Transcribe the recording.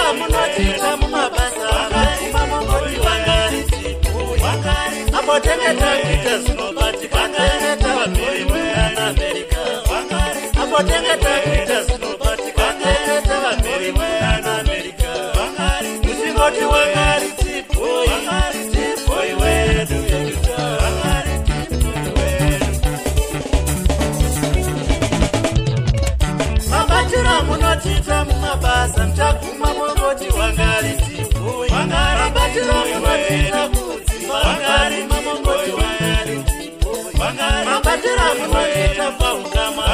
mabatira munotiita mumabasa akaguma mungoti wangari apo tenge takuita zvinobatika tenge tavamhiri muna America apo tenge takuita zvinobatika tenge tavamhiri muna America muchingoti wangari tipoi wedu mabatira munotiita mumabasa mchaguma mungoti wangari tipoi mabatira munotiita mabatira munotiita paungama